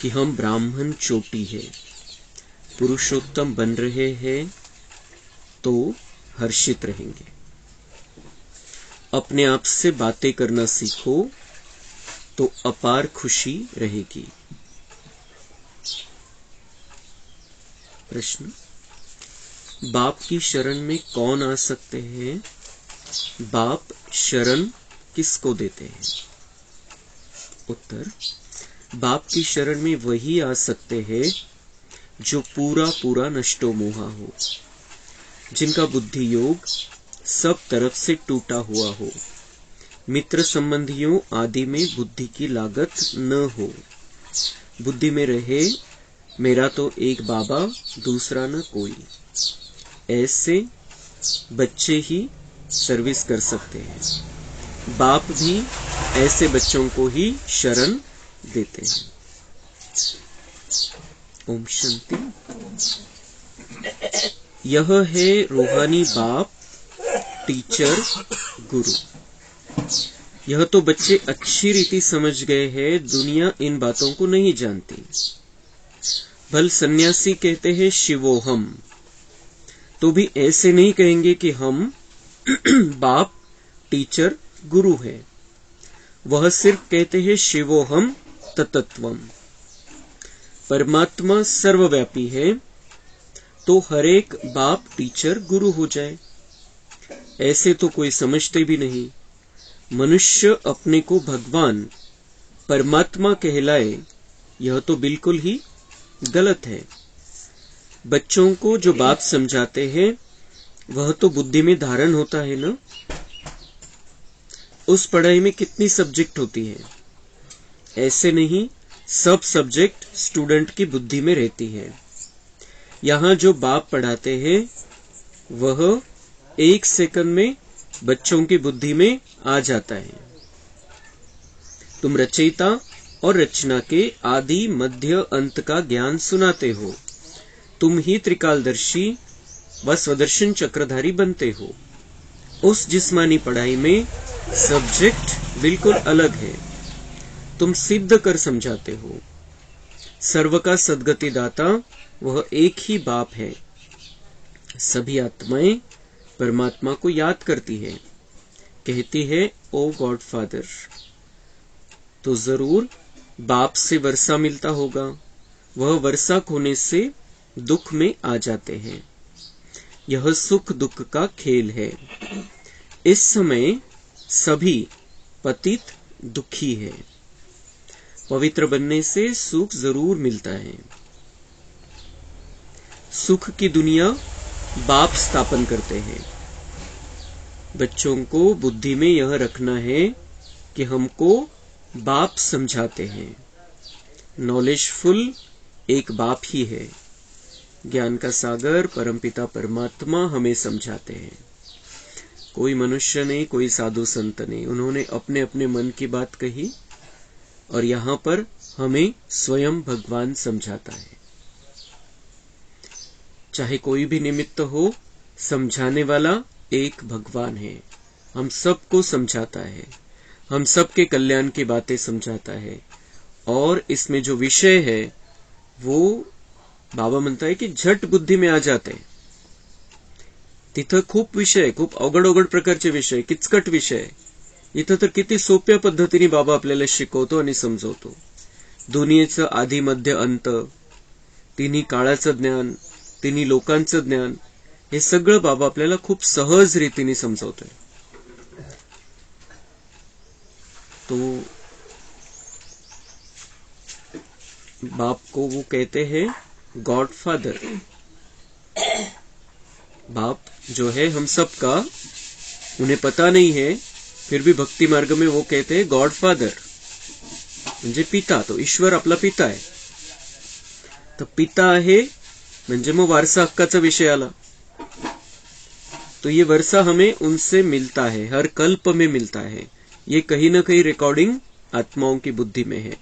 कि हम ब्राह्मण चोटी है, पुरुषोत्तम बन रहे हैं तो हर्षित रहेंगे। अपने आप से बातें करना सीखो तो अपार खुशी रहेगी। प्रश्न, बाप की शरण में कौन आ सकते हैं? बाप शरण किसको देते हैं? उत्तर, बाप की शरण में वही आ सकते हैं जो पूरा पूरा नष्टो मोहा हो, जिनका बुद्धि योग सब तरफ से टूटा हुआ हो, मित्र संबंधियों आदि में बुद्धि की लागत न हो, बुद्धि में रहे मेरा तो एक बाबा दूसरा न कोई। ऐसे बच्चे ही सर्विस कर सकते हैं। बाप भी ऐसे बच्चों को ही शरण देते हैं। ओम शांति। यह है रूहानी बाप, टीचर, गुरु। यह तो बच्चे अच्छी रीति समझ गए हैं, दुनिया इन बातों को नहीं जानती। भल सन्यासी कहते हैं शिवोहम, तो भी ऐसे नहीं कहेंगे कि हम बाप, टीचर, गुरु है। वह सिर्फ कहते हैं शिवोहम तत्त्वम। परमात्मा सर्वव्यापी है, तो हर एक बाप, टीचर, गुरु हो जाए। ऐसे तो कोई समझते भी नहीं। मनुष्य अपने को भगवान, परमात्मा कहलाए, यह तो बिल्कुल ही गलत है। बच्चों को जो बाप समझाते हैं वह तो बुद्धि में धारण होता है ना। उस पढ़ाई में कितनी सब्जेक्ट होती है? ऐसे नहीं, सब सब्जेक्ट स्टूडेंट की बुद्धि में रहती है। यहाँ जो बाप पढ़ाते हैं वह 1 सेकंड में बच्चों की बुद्धि में आ जाता है। तुम रचयिता और रचना के आदि मध्य अंत का ज्ञान सुनाते हो। तुम ही त्रिकालदर्शी व स्वदर्शन चक्रधारी बनते हो। उस जिस्मानी पढ़ाई में सब्जेक्ट बिल्कुल अलग है। तुम सिद्ध कर समझाते हो। सर्व का सद्गति दाता वह एक ही बाप है। सभी आत्माएं परमात्मा को याद करती है, कहती है ओ गॉड फादर। तो जरूर बाप से वर्षा मिलता होगा। वह वर्षा खोने से दुख में आ जाते हैं। यह सुख दुख का खेल है। इस समय सभी पतित दुखी है। पवित्र बनने से सुख जरूर मिलता है। सुख की दुनिया बाप स्थापन करते हैं। बच्चों को बुद्धि में यह रखना है कि हमको बाप समझाते हैं। नॉलेजफुल एक बाप ही है। ज्ञान का सागर परमपिता परमात्मा हमें समझाते हैं। कोई मनुष्य नहीं, कोई साधु संत नहीं। उन्होंने अपने अपने मन की बात कही और यहाँ पर हमें स्वयं भगवान समझाता है। चाहे कोई भी निमित्त हो, समझाने वाला एक भगवान है। हम सबको समझाता है, हम सबके कल्याण की बातें समझाता है। और इसमें जो विषय है वो बाबा म्हणता है की झट बुद्धी में आ जाते। तिथं खूप विषय, खूप अवघड अवघड प्रकारचे विषय, किचकट विषय, इथं तर किती सोप्या पद्धतीने बाबा आपल्याला शिकवतो आणि समजवतो। दुनियेचं आधी मध्य अंत, तिन्ही काळाचं ज्ञान, तिन्ही लोकांचं ज्ञान, हे सगळं बाबा आपल्याला खूप सहज रीतीने समजवतोय। तो बाप को वो कहते हैं गॉड फादर। बाप जो है हम सबका, उन्हें पता नहीं है, फिर भी भक्ति मार्ग में वो कहते हैं गॉड फादर, म्हणजे पिता। तो ईश्वर आपला पिता आहे। तर पिता आहे म्हणजे मग वारसा हक्काचा विषय आला। तो ये वर्षा हमें उनसे मिलता है, हर कल्प में मिलता है। ये कहीं ना कहीं रिकॉर्डिंग आत्माओं की बुद्धि में है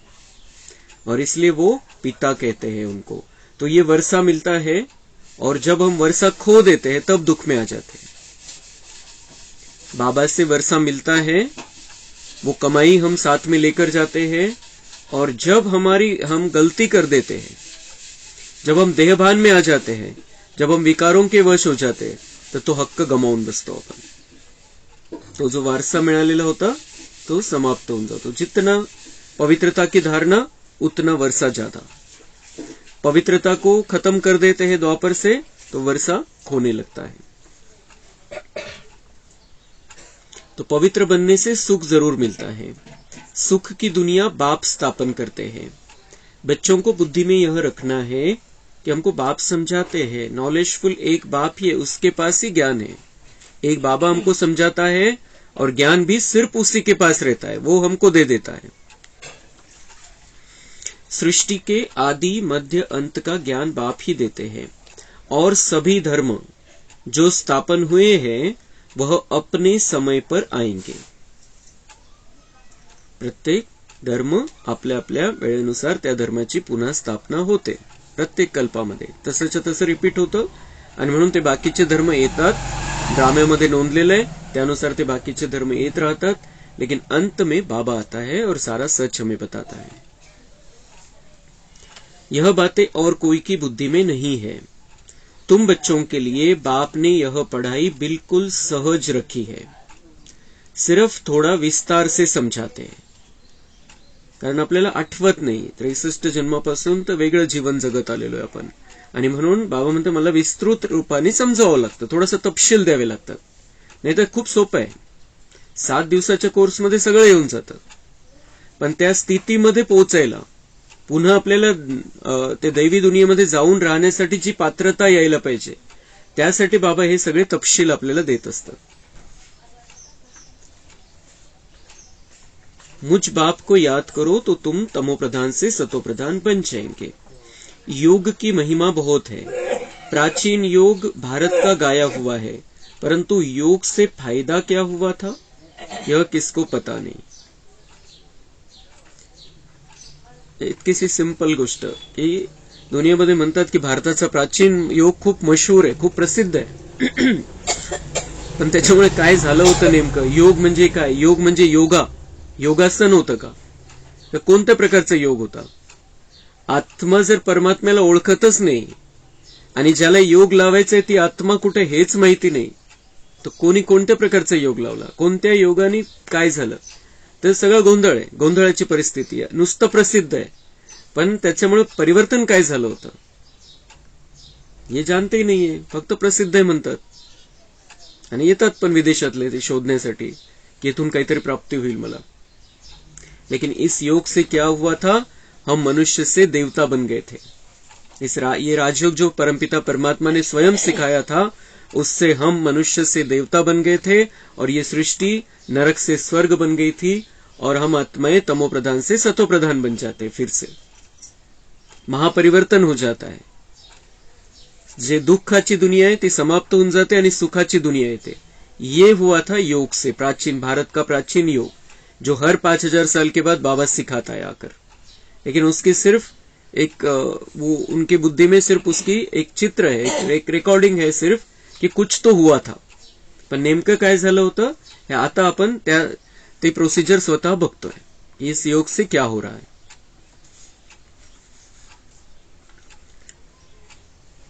और इसलिए वो पिता कहते हैं उनको। तो ये वर्षा मिलता है और जब हम वर्षा खो देते हैं तब दुख में आ जाते हैं। बाबा से वर्षा मिलता है, वो कमाई हम साथ में लेकर जाते हैं और जब हम गलती कर देते हैं, जब हम देहभान में आ जाते हैं, जब हम विकारों के वश हो जाते हैं, तर तो हक्क गमावून बसतो आपण. तो जो वारसा मिळालेला होता तो समाप्त होऊन जातो. जितना पवित्रता की धारणा उतना वर्षा ज्यादा. पवित्रता को खत्म कर देते हैं द्वापर से तो वर्षा खोने लगता है. तो पवित्र बनने से सुख जरूर मिलता है. सुख की दुनिया बाप स्थापन करते हैं. बच्चों को बुद्धि में यह रखना है कि हमको बाप समझाते हैं. नॉलेजफुल एक बाप ही है, उसके पास ही ज्ञान है. एक बाबा हमको समझाता है और ज्ञान भी सिर्फ उसी के पास रहता है, वो हमको दे देता है. सृष्टि के आदि मध्य अंत का ज्ञान बाप ही देते हैं. और सभी धर्म जो स्थापन हुए हैं वह अपने समय पर आएंगे. प्रत्येक धर्म आपल्या आपल्या वेळेनुसार त्या धर्माची पुन्हा स्थापना होते. प्रत्येक कल्पामध्ये तसंच्या तसं रिपीट होतं आणि म्हणून ते बाकीचे धर्म येतात. ड्राम्यामध्ये नोंदलेलं आहे, त्यानुसार ते बाकीचे धर्म येत राहतात. लेकिन अंत में बाबा आता है और सारा सच हमें बताता है. यह बातें और कोई की बुद्धि में नहीं है. तुम बच्चों के लिए बाप ने यह पढ़ाई बिल्कुल सहज रखी है. सिर्फ थोड़ा विस्तार से समझाते हैं. कारण आपल्याला आठवत नाही. 63 जन्मापासून तर वेगळं जीवन जगत आलेलो आहे आपण. आणि म्हणून बाबा म्हणते मला विस्तृत रूपाने समजावं लागतं, थोडंसं तपशील द्यावे लागतात. नाही तर खूप सोपं आहे. 7 दिवसाच्या कोर्समध्ये सगळं येऊन जातं. पण त्या स्थितीमध्ये पोहोचायला पुन्हा आपल्याला ते दैवी दुनियेमध्ये जाऊन राहण्यासाठी जी पात्रता यायला पाहिजे, त्यासाठी बाबा हे सगळे तपशील आपल्याला देत असतात. मुझ बाप को याद करो तो तुम तमोप्रधान से सतोप्रधान बन जाएंगे. योग की महिमा बहुत है. प्राचीन योग भारत का गाया हुआ है, परंतु योग से फायदा क्या हुआ था यह किसको पता नहीं. इतकीशी सिंपल गोष्ट की दुनियेमध्ये म्हणतात की भारताचा प्राचीन योग खूप मशहूर आहे, खूप प्रसिद्ध आहे. पण त्याच्यामुळे काय झालं होतं नेमकं? योग म्हणजे काय? योग म्हणजे योगा, योगासन होतं का? तर कोणत्या प्रकारचा योग होता? आत्मा जर परमात्म्याला ओळखतच नाही आणि ज्याला योग लावायचा ती आत्मा कुठे हेच माहिती नाही, तर कोणी कोणत्या प्रकारचा योग लावला, कोणत्या योगाने काय झालं, तर सगळं गोंधळ आहे. गोंधळाची परिस्थिती आहे. नुसतं प्रसिद्ध आहे, पण त्याच्यामुळे परिवर्तन काय झालं होतं हे जानते नाहीये. फक्त प्रसिद्ध आहे म्हणतात आणि येतात पण विदेशातले ते शोधण्यासाठी की इथून काहीतरी प्राप्ती होईल मला. लेकिन इस योग से क्या हुआ था? हम मनुष्य से देवता बन गए थे. ये राजयोग जो परमपिता परमात्मा ने स्वयं सिखाया था, उससे हम मनुष्य से देवता बन गए थे और ये सृष्टि नरक से स्वर्ग बन गई थी और हम आत्माएं तमोप्रधान से सतोप्रधान बन जाते. फिर से महापरिवर्तन हो जाता है. जे दुःखाची दुनिया है ती समाप्त होऊन जाते आणि सुखाची दुनिया येते. ये हुआ था योग से. प्राचीन भारत का प्राचीन योग जो हर 5000 साल के बाद बाबा सिखाता है आकर. लेकिन उसकी सिर्फ एक वो उनकी बुद्धि में सिर्फ उसकी एक चित्र है, एक रिकॉर्डिंग है सिर्फ की कुछ तो हुआ था. पण नेमकं काय झालं होतं हे आता आपण ते प्रोसिजर स्वतः बघतोय. इस योग से क्या हो रहा है.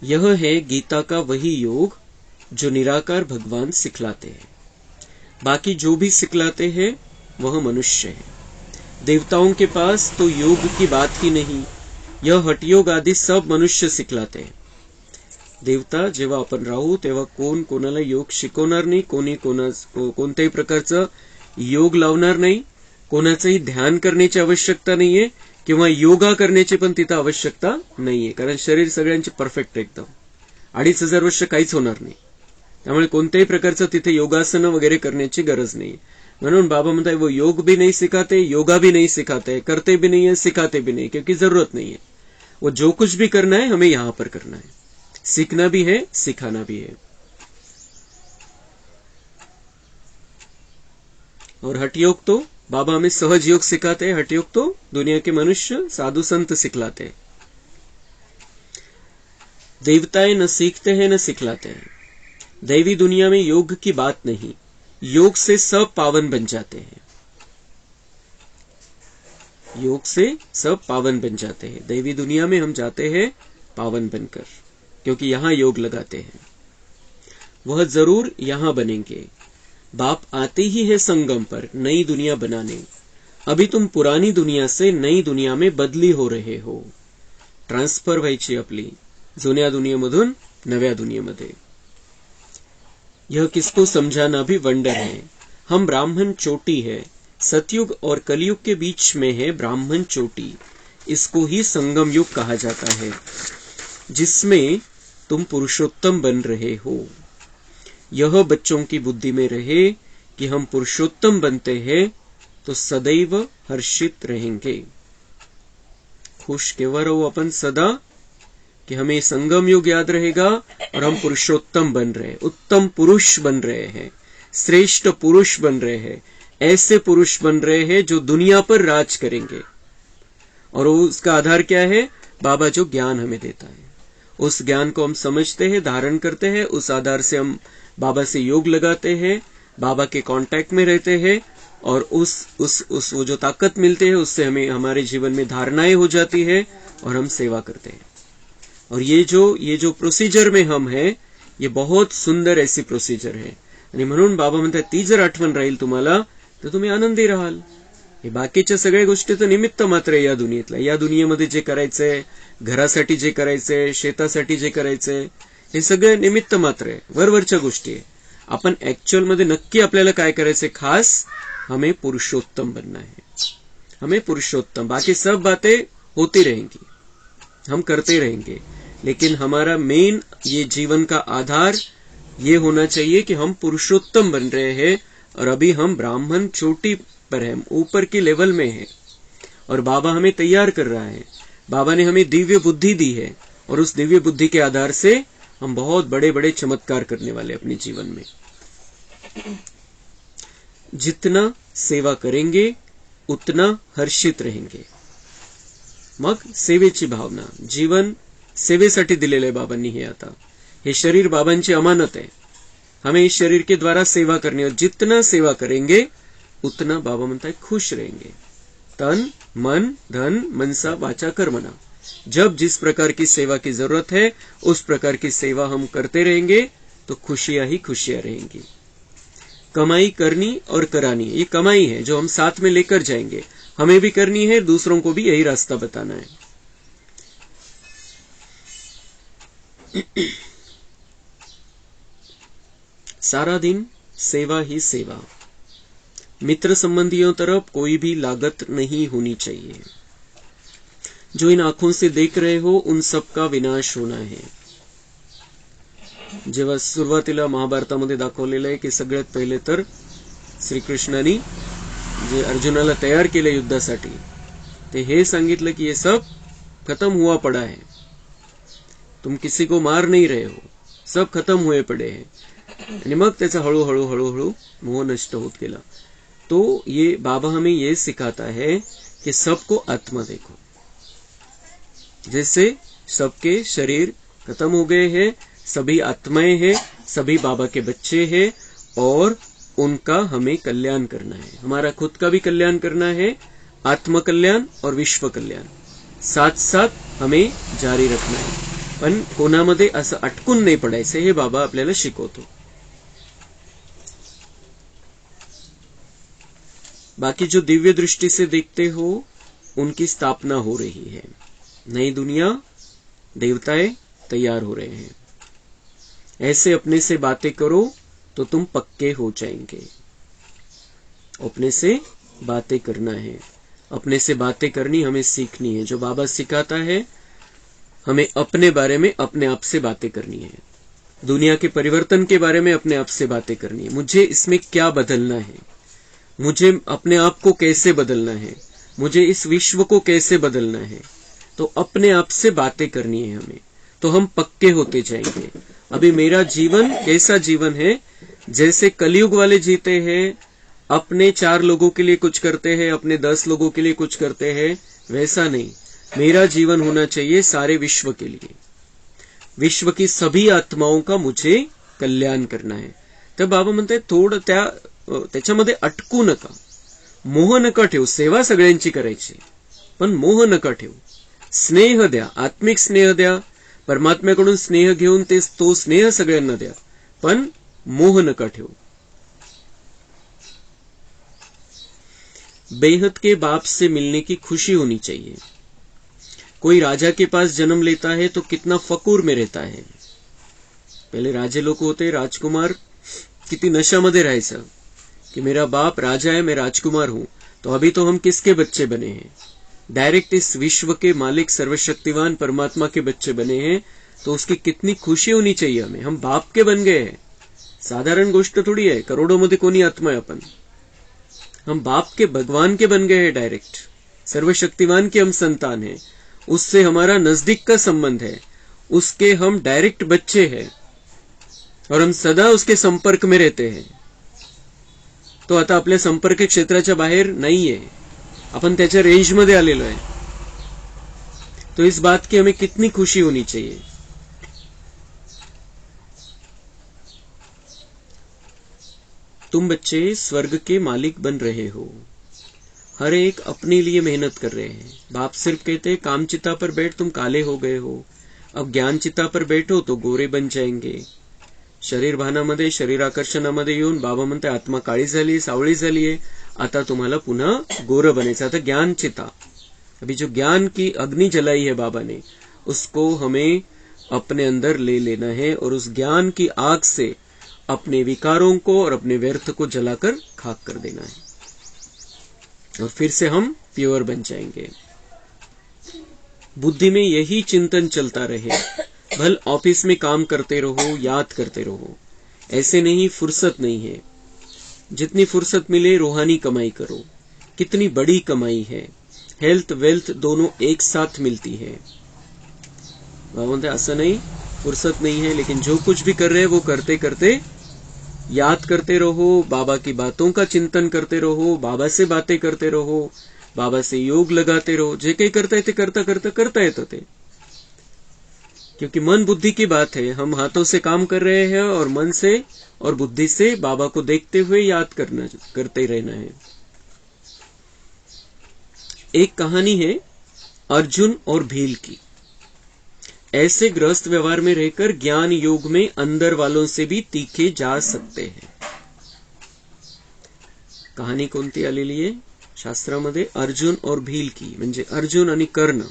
यह है गीता का वही योग जो निराकार भगवान सिखलाते हैं. बाकी जो भी सिखलाते हैं वह मनुष्य है. देवताओं के पास तो योग की बात ही नहीं. यह हठयोग आदि सब मनुष्य सिखलाते हैं. देवता जेव्हा आपण राहू तेव्हा कोण कोणाला योग शिकवणार नाही, कोणी कोणत्याही प्रकारचा योग लावणार नाही, कोणाचंही ध्यान करण्याची आवश्यकता नाहीये किंवा योगा करण्याची पण तिथं आवश्यकता नाहीये. कारण शरीर सगळ्यांचे परफेक्ट एकदम 2500 वर्ष काहीच होणार नाही. त्यामुळे कोणत्याही प्रकारचं तिथे योगासन वगैरे करण्याची गरज नाही. म्हणून बाबा म्हणतात वो योग भी नहीं सिखाते, योगा भी नहीं सिखाते, करते भी नहीं है, सिखाते भी नहीं, क्योंकि जरूरत नहीं है. वो जो कुछ भी करना है हमें यहां पर करना है. सीखना भी है, सिखाना भी है. और हठ योग तो बाबा हमें सहज योग सिखाते हैं. हठ योग तो दुनिया के मनुष्य साधु संत सिखलाते हैं. देवताएं न सीखते हैं न सिखलाते हैं. दैवी दुनिया में योग की बात नहीं. योग से सब पावन बन जाते हैं. योग से सब पावन बन जाते हैं। दैवी दुनिया में हम जाते हैं पावन बनकर, क्योंकि यहाँ योग लगाते हैं। वह जरूर यहाँ बनेंगे। बाप आते ही है संगम पर नई दुनिया बनाने। अभी तुम पुरानी दुनिया से नई दुनिया में बदली हो रहे हो। ट्रान्सफर व्हायची आपली जुन्या दुनियेमधून नव्या दुनियेमध्ये। यह किसको समझाना भी वंडर है। हम ब्राह्मण चोटी है। सतयुग और कलयुग के बीच में है ब्राह्मण चोटी। इसको ही संगम युग कहा जाता है, जिसमें तुम पुरुषोत्तम बन रहे हो। यह बच्चों की बुद्धि में रहे कि हम पुरुषोत्तम बनते हैं तो सदैव हर्षित रहेंगे। खुश केव्हा राहू अपन सदा, कि हमें संगम युग याद रहेगा और हम पुरुषोत्तम बन रहे, उत्तम पुरुष बन रहे हैं, श्रेष्ठ पुरुष बन रहे हैं, ऐसे पुरुष बन रहे हैं जो दुनिया पर राज करेंगे। और उसका आधार क्या है? बाबा जो ज्ञान हमें देता है, उस ज्ञान को हम समझते हैं, धारण करते हैं, उस आधार से हम बाबा से योग लगाते हैं, बाबा के कांटेक्ट में रहते हैं, और उस वो जो ताकत मिलते हैं उससे हमें हमारे जीवन में धारणाएं हो जाती है और हम सेवा करते हैं। और ये जो प्रोसिजर में हम हैं, ये बहुत सुंदर ऐसी प्रोसिजर है। आणि म्हणून बाबा म्हणतात ती जर आठवण राहील तुम्हाला तर तुम्ही आनंदी राहाल। हे बाकीच्या सगळ्या गोष्टी तर निमित्त मात्र आहे या दुनियेतल्या। या दुनियेमध्ये जे करायचंय, घरासाठी जे करायचंय, शेतासाठी जे करायचंय, हे सगळं निमित्त मात्र आहे, वरवरच्या गोष्टी आहे। आपण ऍक्च्युअल मध्ये नक्की आपल्याला काय करायचंय? खास हमें पुरुषोत्तम बनना है, हमें पुरुषोत्तम। बाकी सब बातें होती रहेंगी, हम करते रहेंगे, लेकिन हमारा मेन ये जीवन का आधार ये होना चाहिए कि हम पुरुषोत्तम बन रहे हैं। और अभी हम ब्राह्मण चोटी पर हैं, ऊपर की लेवल में हैं, और बाबा हमें तैयार कर रहा है। बाबा ने हमें दिव्य बुद्धि दी है, और उस दिव्य बुद्धि के आधार से हम बहुत बड़े बड़े चमत्कार करने वाले अपने जीवन में। जितना सेवा करेंगे उतना हर्षित रहेंगे। मग सेवेची भावना, जीवन सेवेसाठी दिलेलं आहे बाबांनी। हे आता हे शरीर बाबांची अमानत है, हमें इस शरीर के द्वारा सेवा करनी है। और जितना सेवा करेंगे उतना बाबा म्हणता है खुश रहेंगे। तन मन धन मनसा वाचा कर्मणा, जब जिस प्रकार की सेवा की जरूरत है उस प्रकार की सेवा हम करते रहेंगे तो खुशियां ही खुशियां रहेंगी। कमाई करनी और करानी, ये कमाई है जो हम साथ में लेकर जाएंगे, हमें भी करनी है, दूसरों को भी यही रास्ता बताना है। सारा दिन सेवा ही सेवा। मित्र संबंधियों तरफ कोई भी लागत नहीं होनी चाहिए। जो इन आंखों से देख रहे हो उन सब का विनाश होना है। जेव्हा सुरुवातीला महाभारतामध्ये दाखवलेलं आहे की सगळ्यात पहिले तर श्रीकृष्णाने जे अर्जुनाला तयार केले युद्धासाठी, ते हे सांगितलं की ये सब खत्म हुआ पड़ा है, तुम किसी को मार नहीं रहे हो, सब खत्म हुए पड़े हैं। आणि मग त्याचा हळूहळू हळूहळू मोह नष्ट होत गेला। तो ये बाबा हमें ये सिखाता है कि सबको आत्मा देखो। जैसे सबके शरीर खत्म हो गए हैं, सभी आत्माएं हैं, सभी बाबा के बच्चे हैं, और उनका हमें कल्याण करना है। हमारा खुद का भी कल्याण करना है, आत्म कल्याण और विश्व कल्याण साथ साथ हमें जारी रखना है। पण कोणामध्ये असं अटकून नाही पडायचं, हे बाबा आपल्याला शिकवतो। बाकी जो दिव्य दृष्टि से देखते हो उनकी स्थापना हो रही है। नई दुनिया, देवताएं तैयार हो रहे हैं। ऐसे अपने से बातें करो तो तुम पक्के हो जाएंगे। अपने से बातें करना है, अपने से बातें करनी हमें सीखनी है। जो बाबा सिखाता है हमें अपने बारे में अपने आप से बातें करनी है, दुनिया के परिवर्तन के बारे में अपने आप से बातें करनी है। मुझे इसमें क्या बदलना है, मुझे अपने आप को कैसे बदलना है, मुझे इस विश्व को कैसे बदलना है, तो अपने आप से बातें करनी है हमें, तो हम पक्के होते जाएंगे। अभी मेरा जीवन कैसा जीवन है? जैसे कलयुग वाले जीते हैं, अपने 4 लोगों के लिए कुछ करते हैं, अपने 10 लोगों के लिए कुछ करते हैं, वैसा नहीं। मेरा जीवन होना चाहिए सारे विश्व के लिए। विश्व की सभी आत्माओं का मुझे कल्याण करना है। तर बाबा म्हणते थोडं त्याच्यामध्ये अटकू नका, मोह नका ठेवू, सेवा सगळ्यांची करायची, पण मोह नका ठेवू. स्नेह द्या, आत्मिक स्नेह द्या, परमात्म्याकडून स्नेह घेऊन तो स्नेह सगळ्यांना द्या, पण मोह नका ठेवू. बेहद के बाप से मिलने की खुशी होनी चाहिए. कोई राजा के पास जन्म लेता है तो कितना फकूर में रहता है. पहले राजे लोग होते, राजकुमार, किती नशामध्ये राहायचं कि मेरा बाप राजा है, मैं राजकुमार हूं. तो अभी तो हम किसके बच्चे बने हैं? डायरेक्ट इस विश्व के मालिक सर्वशक्तिवान परमात्मा के बच्चे बने हैं. तो उसकी कितनी खुशी होनी चाहिए हमें. हम बाप के बन गए हैं. साधारण गोष्ट थोड़ी है. करोड़ों मध्ये कोणी आत्मा है अपन. हम बाप के, भगवान के बन गए हैं. डायरेक्ट सर्वशक्तिवान के हम संतान हैं. उससे हमारा नजदीक का संबंध है. उसके हम डायरेक्ट बच्चे हैं और हम सदा उसके संपर्क में रहते हैं. तो आता आपल्या संपर्क क्षेत्राच्या बाहेर नाहीये. अपन त्याच्या रेंज मध्ये आलेलो आहे. तो इस बात की हमें कितनी खुशी होनी चाहिए. तुम बच्चे स्वर्ग के मालिक बन रहे हो. हर एक अपने लिए मेहनत कर रहे हैं. बाप सिर्फ कहते हैं काम चिता पर बैठ, तुम काले हो गए हो. अब ज्ञान चिता पर बैठो तो गोरे बन जाएंगे. शरीर भानामध्ये, शरीर आकर्षणामध्ये येऊन बाबा म्हणते आत्मा काळी झाली, सावळी झालीये, आता तुम्हाला पुन्हा गोर बनायचं. आता ज्ञान चिता, अभी जो ज्ञान की अग्नि जलाई है बाबा ने, उसको हमें अपने अंदर ले लेना है और उस ज्ञान की आग से अपने विकारों को और अपने व्यर्थ को जलाकर खाक कर देना है. और फिर से हम प्योर बन जाएंगे. बुद्धि में यही चिंतन चलता रहे. भल ऑफिस में काम करते रहो, याद करते रहो. ऐसे नहीं, फुर्सत नहीं है. जितनी फुर्सत मिले रूहानी कमाई करो. कितनी बड़ी कमाई है. हेल्थ वेल्थ दोनों एक साथ मिलती है. बाबा बोलते ऐसा नहीं, फुर्सत नहीं है, लेकिन जो कुछ भी कर रहे हैं वो करते करते याद करते रहो. बाबा की बातों का चिंतन करते रहो. बाबा से बातें करते रहो. बाबा से योग लगाते रहो. जे काही करता येते करता येतं ते. क्योंकि मन बुद्धि की बात है. हम हाथों से काम कर रहे हैं और मन से और बुद्धि से बाबा को देखते हुए याद करते रहना है. एक कहानी है अर्जुन और भील की. ऐसे गृहस्थ व्यवहार में रहकर ज्ञान योग में अंदर वालों से भी तीखे जा सकते हैं. कहानी कोणती आलेली आहे शास्त्रामध्ये? अर्जुन और भील की. म्हणजे अर्जुन आणि कर्ण.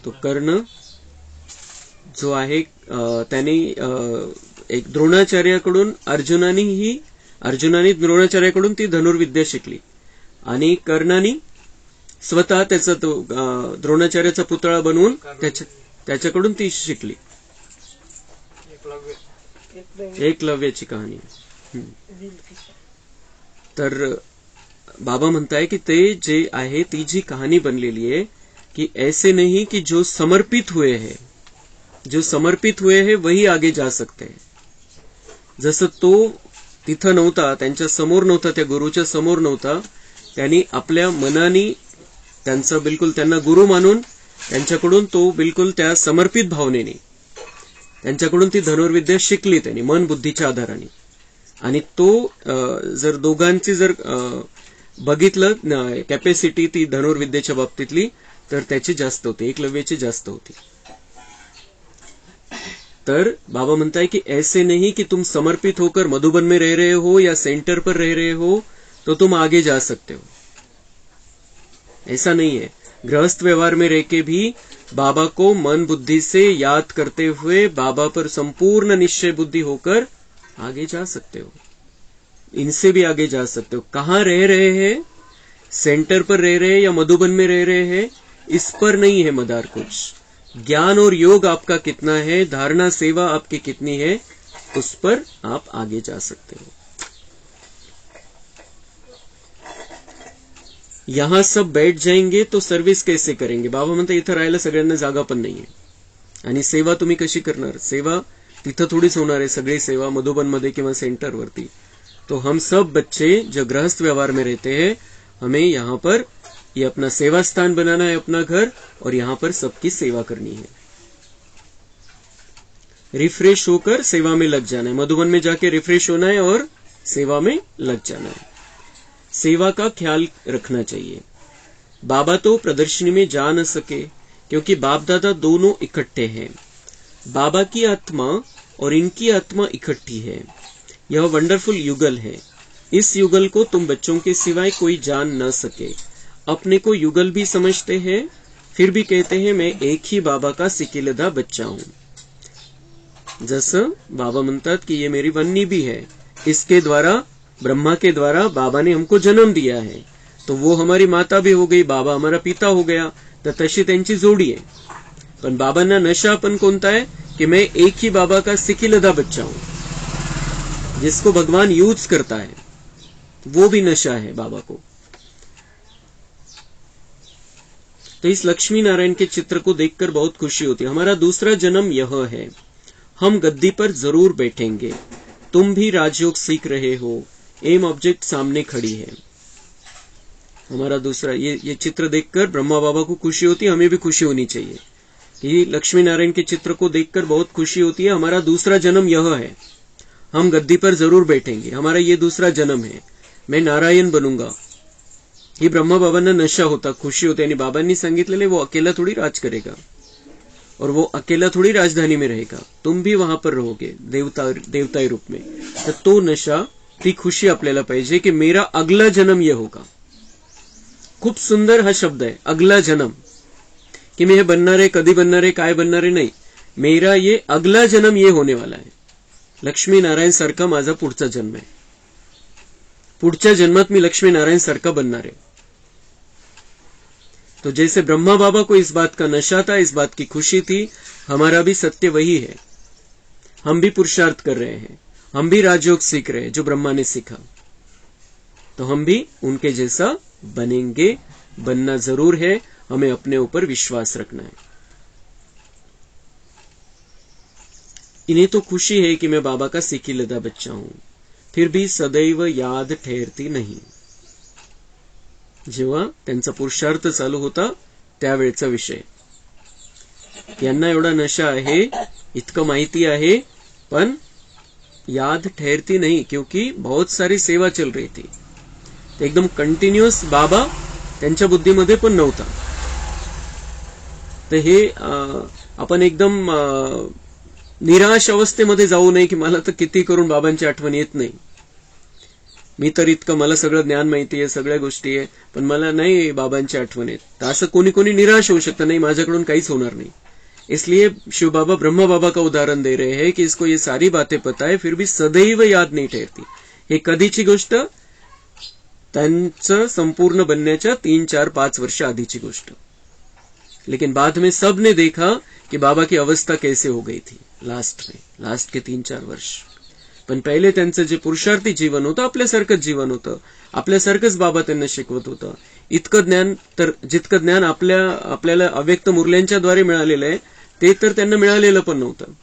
तो कर्ण जो आहे त्याने एक द्रोणाचार्याकडून अर्जुनाने द्रोणाचार्याकडून ती धनुर्विद्या शिकली आणि कर्णाने स्वतः त्याचा तो द्रोणाचार्याचा पुतळा बनवून त्याच्याकडून ती शिकली. एकलव्याची कहाणी. तर बाबा म्हणताय की ते जे आहे ती जी कहाणी बनलेली आहे कि ऐसे नहीं कि जो समर्पित हुए हैं वही आगे जा सकते हैं. जसं तो तिथं नव्हता, त्यांच्या समोर नव्हता, त्या गुरुच्या समोर नव्हता, त्यांनी आपल्या मनाने त्यांचा बिलकुल त्यांना गुरु मानून त्यांच्याकडून तो बिलकुल त्या समर्पित भावनेने त्यांच्याकडून ती धनुर्विद्या शिकली त्यांनी मन बुद्धीच्या आधाराने. आणि तो जर दोघांची जर बघितलं कॅपॅसिटी ती धनुर्विद्येच्या बाबतीतली, तर त्याची जास्त होती, एकलव्याची जास्त होती. तर बाबा म्हणताय कि ऐसे नहीं कि तुम समर्पित होकर मधुबन में रह रहे हो या सेंटर पर रह रहे हो तो तुम आगे जा सकते हो. ऐसा नहीं है. गृहस्थ व्यवहार में रह के भी बाबा को मन बुद्धि से याद करते हुए बाबा पर संपूर्ण निश्चय बुद्धि होकर आगे जा सकते हो. इनसे भी आगे जा सकते हो. कहां रह रहे हैं, सेंटर पर रह रहे हैं या मधुबन में रह रहे हैं, इस पर नहीं है मदार कुछ. ज्ञान और योग आपका कितना है, धारणा सेवा आपकी कितनी है, उस पर आप आगे जा सकते हो. यहां सब बैठ जाएंगे तो सर्विस कैसे करेंगे? बाबा म्हणतात इथं राहायला सगळ्यांना जागा पण नाहीये आणि सेवा तुम्ही कशी करणार? सेवा तिथं थोडीच होणार आहे सगळी सेवा मधुबन मध्ये किंवा सेंटर वरती. तो हम सब बच्चे जो गृहस्थ व्यवहार में रहते हैं, हमें यहाँ पर ये अपना सेवा स्थान बनाना है, अपना घर, और यहाँ पर सबकी सेवा करनी है. रिफ्रेश होकर सेवा में लग जाना है. मधुबन में जाके रिफ्रेश होना है और सेवा में लग जाना है. सेवा का ख्याल रखना चाहिए। बाबा तो प्रदर्शनी में जा न सके क्योंकि बाप दादा दोनों इकट्ठे हैं। बाबा की आत्मा और इनकी आत्मा इकट्ठी है। यह वंडरफुल युगल है। इस युगल को तुम बच्चों के सिवाय कोई जान न सके। अपने को युगल भी समझते हैं, फिर भी कहते हैं मैं एक ही बाबा का सिकिलधा बच्चा हूं। जसं बाबा म्हणतात की ये मेरी वन्नी भी है, इसके द्वारा, ब्रह्मा के द्वारा बाबा ने हमको जन्म दिया है, तो वो हमारी माता भी हो गई, बाबा हमारा पिता हो गया, तर तशी त्यांची जोडी आहे। पण बाबांना नशा पण कोणता है कि मैं एक ही बाबा का सिकिलधा बच्चा हूं। जिसको भगवान यूज करता है वो भी नशा है बाबा को। तो इस लक्ष्मी नारायण के चित्र को देखकर बहुत खुशी होती है। हमारा दूसरा जन्म यह है, हम गद्दी पर जरूर बैठेंगे। तुम भी राजयोग सीख रहे हो, एम ऑब्जेक्ट सामने खड़ी है। हमारा दूसरा ये चित्र देखकर ब्रह्मा बाबा को खुशी होती है, हमें भी खुशी होनी चाहिए कि लक्ष्मी नारायण के चित्र को देखकर बहुत खुशी होती है। हमारा दूसरा जन्म यह है, हम गद्दी पर जरूर बैठेंगे। हमारा ये दूसरा जन्म है, मैं नारायण बनूंगा। ये ब्रह्मा बाबांना नशा होता, खुशी होती, आणि बाबांनी सांगितलेले वो अकेला थोड़ी राज करेगा और वो अकेला थोड़ी राजधानी में रहेगा, तुम भी वहां पर रहोगे देवताई रूप में। तर तो नशा, ती खुशी आपल्याला पाहिजे की मेरा अगला जन्म ये होगा। खूप सुंदर हा शब्द आहे, अगला जन्म, कि मैं ये बनणार आहे, कधी बनणार आहे, काय बनणार आहे, नाही, मेरा ये अगला जन्म ये होने वाला है। लक्ष्मी नारायण सारखा माझा पुढचा जन्म आहे, पुढच्या जन्मात मी लक्ष्मी नारायण सारखा बनणार आहे। तो जैसे ब्रह्मा बाबा को इस बात का नशा था, इस बात की खुशी थी, हमारा भी सत्य वही है। हम भी पुरुषार्थ कर रहे हैं, हम भी राजयोग सीख रहे हैं जो ब्रह्मा ने सीखा, तो हम भी उनके जैसा बनेंगे, बनना जरूर है। हमें अपने ऊपर विश्वास रखना है। इन्हें तो खुशी है कि मैं बाबा का सिकिलधा बच्चा हूं, फिर भी सदैव याद ठहरती नहीं। जेव्हा त्यांचा पुरुषार्थ चालू होता त्यावेळचा विषय, यांना एवढा नशा आहे, इतकं माहिती आहे, पण याद ठहरती नहीं क्योंकि बहुत सारी सेवा चल रही थी। तो एकदम कंटिन्यूअस बाबा त्यांच्या बुद्धीमध्ये पण नव्हता। तर हे आपण एकदम निराश अवस्थेमध्ये जाऊ नये की मला तर किती करून बाबांची आठवण येत नाही, मी तर इतकं, मला सगळं ज्ञान माहिती आहे, सगळ्या गोष्टी आहे, पण मला नाही बाबांची आठवण येत। तर असं कोणी कोणी निराश होऊ शकतं, नाही माझ्याकडून काहीच होणार नाही। इसलिए शिव बाबा ब्रह्मा बाबा का उदाहरण दे रहे हैं कि इसको ये सारी बातें पता है, फिर भी सदैव याद नहीं ठहरती। हे कधीची गोष्ट, त्यांचं संपूर्ण बनण्याच्या 3, 4, 5 वर्ष आधीची गोष्ट। लेकिन बाद में सब ने देखा कि बाबा की अवस्था कैसे हो गई थी लास्ट के 3-4 वर्ष। पण पहिले त्यांचं जे पुरुषार्थी जीवन होतं, आपल्यासारखंच जीवन होतं, आपल्यासारखंच बाबा त्यांना शिकवत होतं। इतकं ज्ञान, तर जितकं ज्ञान आपल्याला अव्यक्त मुरल्यांच्या द्वारे मिळालेलं आहे ते तर त्यांना मिळालेलं पण नव्हतं।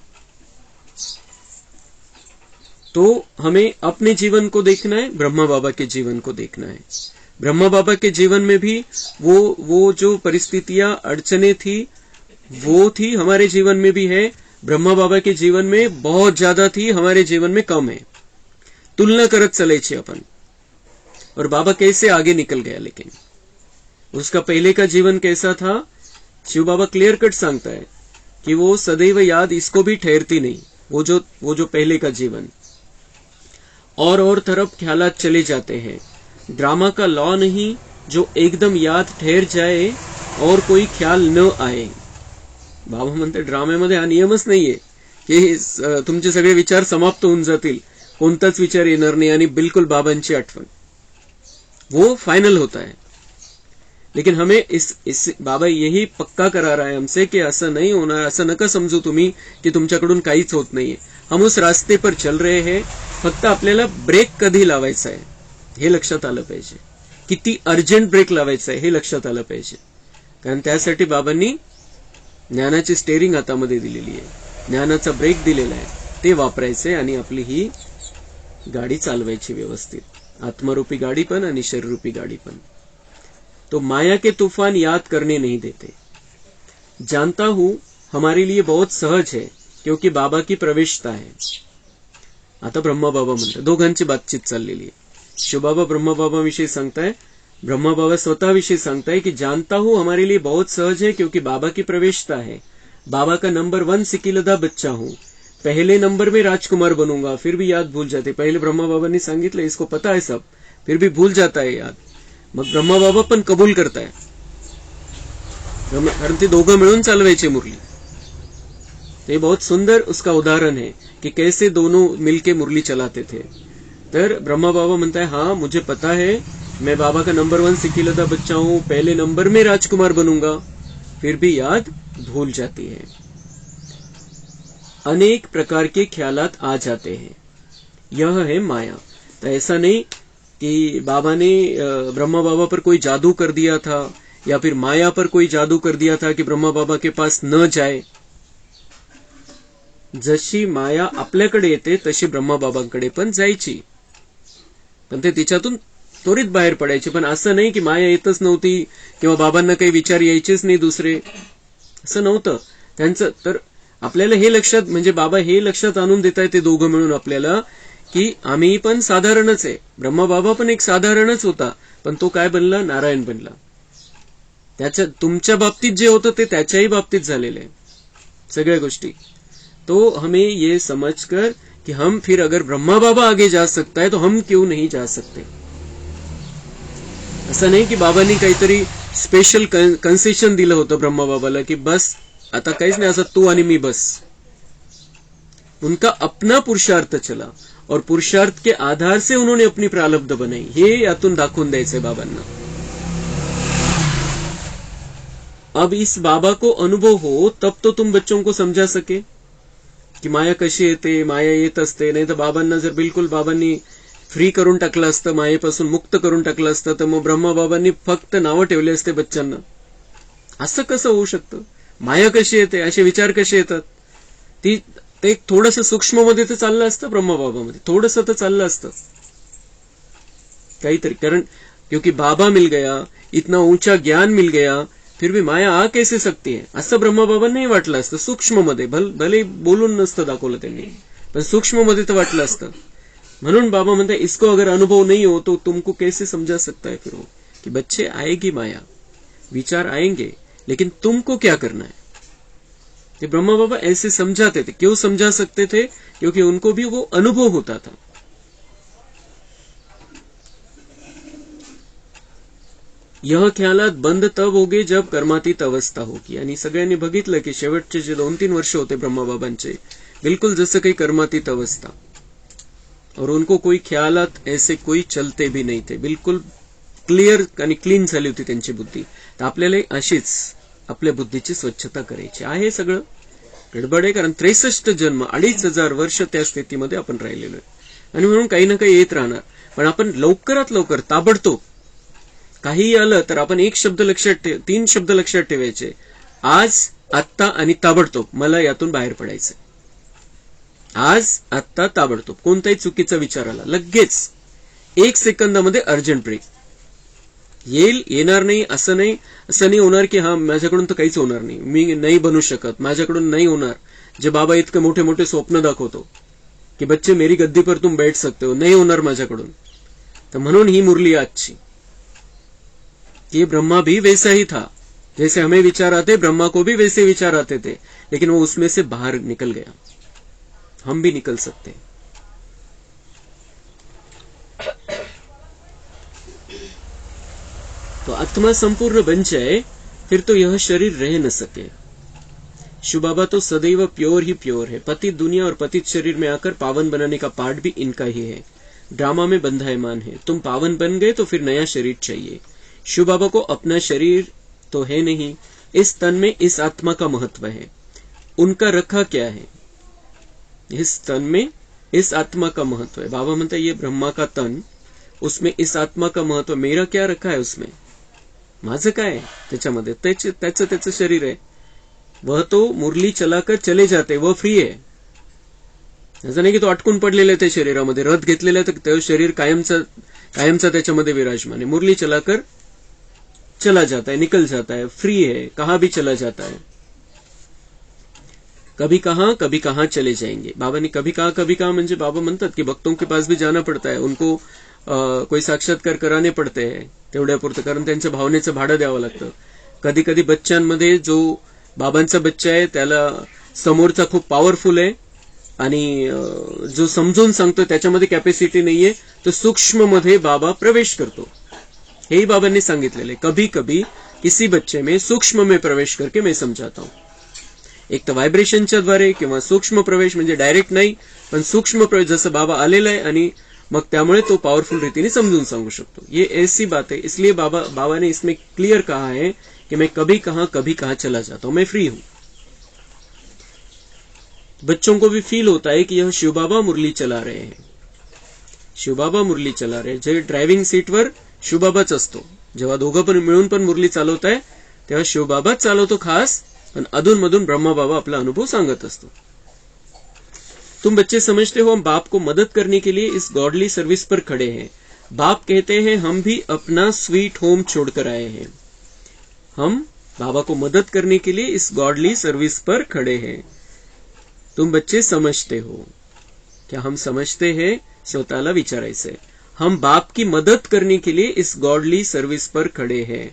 तो हमें अपने जीवन को देखना है, ब्रह्मा बाबा के जीवन को देखना है। ब्रह्मा बाबा के जीवन में भी वो जो परिस्थितियां, अड़चने थी, वो थी, हमारे जीवन में भी है। ब्रह्मा बाबा के जीवन में बहुत ज्यादा थी, हमारे जीवन में कम है। तुलना करत चलायची अपन। और बाबा कैसे आगे निकल गया, लेकिन उसका पहले का जीवन कैसा था, शिव बाबा क्लियर कट सांगता है कि वो सदैव याद इसको भी ठहरती नहीं, वो जो पहले का जीवन। और तरफ ख्यालात चले जाते हैं। ड्रामा का लॉ नहीं जो एकदम याद ठहर जाए और कोई ख्याल न आए। बाबा म्हणते ड्राम्यामध्ये हा नियमच नाहीये की तुमचे सगळे विचार समाप्त होऊन जातील, कोणताच विचार येणार नाही आणि बिल्कुल बाबांची आठवण, वो फाइनल होता है। लेकिन हमें इस बाबा यही पक्का करा रहा है हमसे कि असं नहीं होणार, असं नका समजू तुम्ही की तुमच्याकडून काहीच होत नाहीये। हम उस रास्ते पर चल रहे हैं, फक्त आपल्याला ब्रेक कधी लावायचा आहे हे लक्षात आलं पाहिजे, किती अर्जंट ब्रेक लावायचा आहे हे लक्षात आलं पाहिजे। कारण त्यासाठी बाबांनी ज्ञानाची स्टेरिंग हातामध्ये दिलेली आहे, ज्ञानाचा ब्रेक दिलेला आहे, ते वापरायचे आणि आपली ही गाडी चालवायची व्यवस्थित, आत्मरूपी गाड़ी पण आणि शरीरूपी गाड़ी पण। तो माया के तूफान याद करने नहीं देते। जानता हूं हमारे लिए बहुत सहज है क्योंकि बाबा की प्रवेशता है। आता ब्रह्मा बाबा म्हणतात, दोघांची बातचीत चाललेली आहे शिवबाबा ब्रह्मबाबाविषयी सांगताय, ब्रह्मबाबा स्वतःविषयी सांगताय की जानता हूं हमारे लिए बहुत सहज है क्योंकि बाबा की प्रवेशता है। बाबा का नंबर 1 सिकिलदा बच्चा हूं, पहले नंबर में राजकुमार बनूंगा, फिर भी याद भूल जाते। पहिले ब्रह्मा बाबा ने सांगितलं, इसको पता है सब, फिर भी भूल जाता है याद। मग ब्रह्मा बाबा पण कबूल करताय, कारण ते दोघं मिळून चालवायचे मुरली। ये बहुत सुंदर उसका उदाहरण है कि कैसे दोनों मिलके मुरली चलाते थे। तर ब्रह्मा बाबा म्हणता है, हाँ मुझे पता है, मैं बाबा का नंबर 1 सिकिलदा बच्चा हूं, पहले नंबर में राजकुमार बनूंगा, फिर भी याद भूल जाती है। अनेक प्रकार के ख्यालात आ जाते हैं, यह है माया। तो ऐसा नहीं कि बाबा ने ब्रह्मा बाबा पर कोई जादू कर दिया था या फिर माया पर कोई जादू कर दिया था कि ब्रह्मा बाबा के पास न जाए। जशी माया आपल्याकडे येते तशी ब्रह्मा बाबांकडे पण जायची, पण ते तिच्यातून त्वरित बाहेर पडायचे। पण असं नाही की माया येतच नव्हती किंवा बाबांना काही विचार यायचेच नाही दुसरे, असं नव्हतं त्यांचं। तर आपल्याला हे लक्षात, म्हणजे बाबा हे लक्षात आणून देत आहे ते दोघं मिळून आपल्याला, की आम्ही पण साधारणच आहे। ब्रह्मा बाबा पण एक साधारणच होता, पण तो काय बनला? नारायण बनला। त्याच्या तुमच्या बाबतीत जे होतं ते त्याच्याही बाबतीत झालेलं आहे सगळ्या गोष्टी। तो हमें ये समझकर कि हम फिर अगर ब्रह्मा बाबा आगे जा सकता है तो हम क्यों नहीं जा सकते। असं नाही की बाबांनी काहीतरी स्पेशल कन्सेशन दिलं होतं ब्रह्मा बाबाला की बस आता काहीच नाही, असं तू आणि मी बस। उनका अपना पुरुषार्थ चला और पुरुषार्थ के आधार से उन्होंने अपनी प्रारब्ध बनाई, हे यातून दाखवून द्यायचंय बाबांना। अब इस बाबा को अनुभव हो तब तो तुम बच्चों को समझा सके की माया कशी येते, माया येत असते। नाही तर बाबांना जर बिलकुल बाबांनी फ्री करून टाकलं असतं, मायेपासून मुक्त करून टाकलं असतं, तर मग ब्रह्मा बाबांनी फक्त नावं ठेवले असते बच्चांना। असं कसं होऊ शकतं? माया कशी येते, असे विचार कसे येतात? ती ते थोडंसं सूक्ष्म मध्ये तर चाललं असतं, ब्रह्मा बाबामध्ये थोडंसं तर चाललं असतं काहीतरी। कारण क्योंकि बाबा मिल गया, इतना ऊंचा ज्ञान मिल गया, फिर भी माया आ कैसे सकती है, असं ब्रह्मा बाबा नाही वाटलं असतं। सूक्ष्म मध्ये भले बोलून नसतं दाखवलं त्यांनी, पण सूक्ष्म मध्ये तर वाटलं असतं। म्हणून बाबा म्हणते, इसको अगर अनुभव नहीं हो तो तुमको कैसे समझा सकता है फिर वो कि बच्चे आएगी माया, विचार आएंगे, लेकिन तुमको क्या करना है। तो ब्रह्मा बाबा ऐसे समझाते थे। क्यों समझा सकते थे? क्योंकि उनको भी वो अनुभव होता था। यह ख्यालात बंद तब होगे जब कर्मातीत अवस्था होगी। आणि सगळ्यांनी बघितलं की शेवटचे जे 2-3 वर्ष होते ब्रह्मा बाबांचे, बिल्कुल जसं काही कर्मातीत अवस्था, और उनको कोई ख्यालात ऐसे कोई चलते भी नहीं थे, बिल्कुल क्लिअर आणि क्लीन झाली होती त्यांची बुद्धी। तर आपल्याला अशीच आपल्या बुद्धीची स्वच्छता करायची आहे। सगळं गडबड आहे, कारण 63 जन्म 2500 वर्ष त्या स्थितीमध्ये आपण राहिलेलो आहे, आणि म्हणून काही ना काही येत राहणार। पण आपण लवकरात लवकर ताबडतोब काही आलं तर आपण एक शब्द लक्षात 3 शब्द लक्षात ठेवायचे, आज, आत्ता आणि ताबडतोब मला यातून बाहेर पडायचं। आज, आत्ता, ताबडतोब। कोणताही चुकीचा विचार आला लगेच 1 सेकंदामध्ये अर्जंट ब्रेक। येईल, येणार नाही असं नाही होणार की हा माझ्याकडून तर काहीच होणार नाही, मी नाही बनू शकत, माझ्याकडून नाही होणार। जे बाबा इतके मोठे मोठे स्वप्न दाखवतो की बच्चे मेरी गद्दी पर तुम बैठ सकते हो, नाही होणार माझ्याकडून। तर म्हणून ही मुरली आजची, ये ब्रह्मा भी वैसा ही था, जैसे हमें विचार आते ब्रह्मा को भी वैसे विचार आते थे, लेकिन वो उसमें से बाहर निकल गया। हम भी निकल सकते हैं। तो आत्मा संपूर्ण बन जाए फिर तो यह शरीर रह न सके। शिव बाबा तो सदैव प्योर ही प्योर है। पतित दुनिया और पतित शरीर में आकर पावन बनाने का पार्ट भी इनका ही है। ड्रामा में बंधायमान है। तुम पावन बन गए तो फिर नया शरीर चाहिए। शिव बाबा को अपना शरीर तो है नहीं, इस तन में इस आत्मा का महत्व है। उनका रखा क्या है? इस तन में इस आत्मा का महत्व है। बाबा म्हणता ये ब्रह्मा का तन, उसमें इस आत्मा का महत्व, मेरा क्या रखा है उसमें, माझं काय त्याच्यामध्ये, त्याचं शरीर आहे। वह तो मुरली चलाकर चले जाते, वह फ्री है। असं नाही की तो अटकून पडलेला आहे त्या शरीरामध्ये, रथ घेतलेला आहे तर ते शरीर कायमचा त्याच्यामध्ये विराजमान आहे। मुरली चलाकर चला जाता है, निकल जाता है, फ्री है, कहां भी चला जाता है। कभी कहां चले जाएंगे। बाबा ने कभी कहा म्हणजे बाबा म्हणतात की भक्तों के पास भी जाना पड़ता है, उनको कोई साक्षात्कार कराने पडते हैं तेवढ्यापुरतं, कारण त्यांच्या भावनेचं भाडं द्यावं लागतं. कधी कधी बच्चांमध्ये जो बाबांचा बच्चा आहे त्याला समोरचा खूप पॉवरफुल आहे आणि जो समजून सांगतो त्याच्यामध्ये कॅपॅसिटी नाहीये, तर सूक्ष्म मध्ये बाबा प्रवेश करतो. हेही बाबांनी सांगितलेले. कभी कभी किसी बच्चे में सूक्ष्म में प्रवेश करके मैं समझाता हूं. एक तर व्हायब्रेशनच्या द्वारे किंवा सूक्ष्म प्रवेश म्हणजे डायरेक्ट नाही, पण सूक्ष्म प्रवेश जसं बाबा आलेला आहे आणि मग त्यामुळे तो पावरफुल रीतीने समझून सांगू शकतो. ये ऐसी बात है, इसलिए बाबा ने इसमें क्लियर कहा है कि मैं कभी कहां चला जाता हूं, मैं फ्री हूं. बच्चों को भी फील होता है कि यह शिव बाबा मुरली चला रहे हैं, शिव बाबा मुरली चला रहे. जे ड्रायव्हिंग सीटवर शिव बाबाच असतो. जेव्हा दोघं पण मिळून पण मुरली चालवताय तेव्हा शिव बाबाच चालवतो खास, पण अधून मधून ब्रह्मा बाबा अपना अनुभव सांगत असतो. तुम बच्चे समझते हो हम बाप को मदद करने के लिए इस गॉडली सर्विस पर खड़े हैं. बाप कहते हैं हम भी अपना स्वीट होम छोड़कर आए हैं. हम बाबा को मदद करने के लिए इस गॉडली सर्विस पर खड़े हैं. तुम बच्चे समझते हो. क्या हम समझते हैं? स्वतःला विचारायचंय. हम बाप की मदद करने के लिए इस गॉडली सर्विस पर खड़े हैं.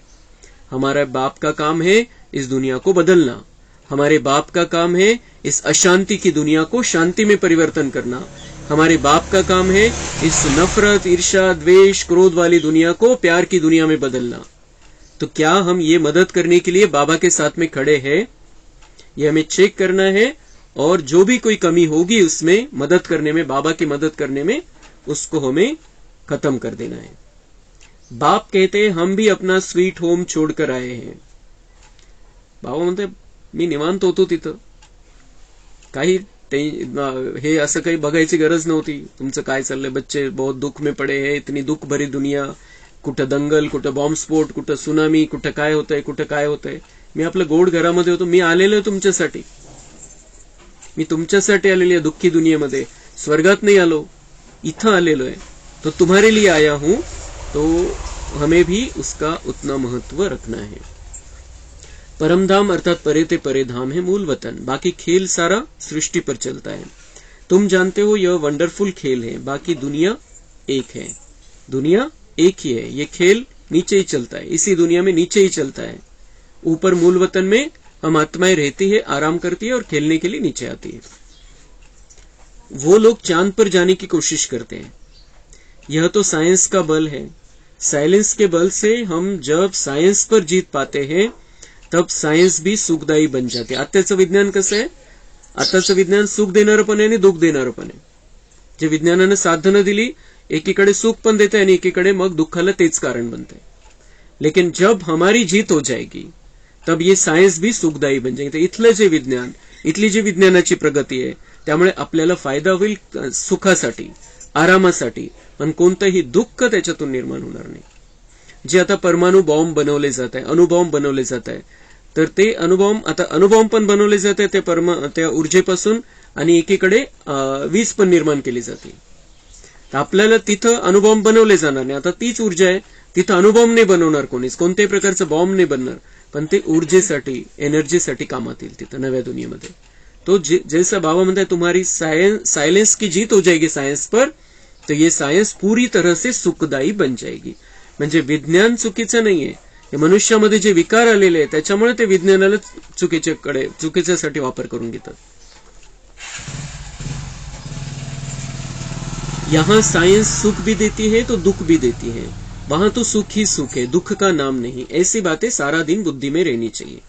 हमारा बाप का काम है इस दुनिया को बदलना. हमारे बाप का काम है इस अशांति की दुनिया को शांति में परिवर्तन करना. हमारे बाप का काम है इस नफरत, ईर्ष्या, द्वेष, क्रोध वाली दुनिया को प्यार की दुनिया में बदलना. तो क्या हम ये मदद करने के लिए बाबा के साथ में खड़े हैं? ये हमें चेक करना है, और जो भी कोई कमी होगी उसमें मदद करने में, बाबा की मदद करने में, उसको हमें खत्म कर देना है. बाप कहते हैं हम भी अपना स्वीट होम छोड़कर आए हैं. बाबा म्हणते मी निवांत होतो तिथं, काही हे असं काही बघायची गरज नव्हती. तुमचं काय चाललंय, बच्चे बहुत दुख में पडे हैं, इतनी दुख भरी दुनिया, कुठं दंगल, कुठं बॉम्बस्फोट, कुठं सुनामी, कुठं काय होतंय, कुठं काय होतंय. मी आपल्या गोड घरामध्ये होतो. मी आलेलो आहे तुमच्यासाठी, मी तुमच्यासाठी आलेली आहे दुःखी दुनियेमध्ये. स्वर्गात नाही आलो, इथं आलेलो आहे. तो तुम्हारे लिए आया हूं, तो हमें भी उसका उतना महत्व रखना है. परमधाम अर्थात परे ते परे धाम है मूल वतन. बाकी खेल सारा सृष्टि पर चलता है. तुम जानते हो यह वंडरफुल खेल है. बाकी दुनिया एक है, दुनिया एक ही है. ये खेल नीचे ही चलता है, इसी दुनिया में नीचे ही चलता है. ऊपर मूल वतन में हम आत्माएं रहती है, आराम करती है और खेलने के लिए नीचे आती है. वो लोग चांद पर जाने की कोशिश करते हैं. यह तो साइंस का बल है. साइलेंस के बल से हम जब साइंस पर जीत पाते हैं तब सायन्स भी सुखदायी बन जाते. आताचं विज्ञान कसं आहे? आताचं विज्ञान सुख देणारं पण आहे आणि दुःख देणारं पण आहे. जे विज्ञानाने साधनं दिली, एकीकडे सुख पण देते आणि एकीकडे मग दुःखाला तेच कारण बनते. लेकिन जब हमारी जीत हो जाएगी तब ये सायन्स भी सुखदायी बन जाएगी. इथलं जे विज्ञान, इथली जी विज्ञानाची प्रगती आहे त्यामुळे आपल्याला फायदा होईल सुखासाठी, आरामासाठी, पण कोणतंही दुःख त्याच्यातून निर्माण होणार नाही. जे आता परमाणु बॉम्ब बनवले जात आहे, अणुबॉम्ब बनवले जात आहे, तर ते अणुबॉम्ब, आता अणुबॉम्ब पण बनवले जात आहे त्या ऊर्जेपासून, आणि एकीकडे वीज पण निर्माण केली जाते. तर आपल्याला तिथं अणुबॉम्ब बनवले जाणार नाही. आता तीच ऊर्जा आहे, तिथं अणुबॉम्ब नाही बनवणार कोणीच, कोणत्याही प्रकारचं बॉम्ब नाही बनणार, पण ते ऊर्जेसाठी, एनर्जीसाठी कामात येईल तिथं नव्या दुनियेमध्ये. तो जैसा बाबा म्हणताय तुम्हारी साइलेंस की जीत हो जाएगी साइंस पर, तो ये सायन्स पूरी तरह से सुखदायी बन जाएगी. म्हणजे विज्ञान चुकीचं नाहीये, हे मनुष्यामध्ये जे विकार आलेले आहेत त्याच्यामुळे ते विज्ञानाला चुकीच्यासाठी वापर करून घेतात. यहां साइंस सुख भी देती है तो दुख भी देती है. वहां तो सुख ही सुख है, दुख का नाम नहीं. ऐसी बातें सारा दिन बुद्धि में रहनी चाहिए.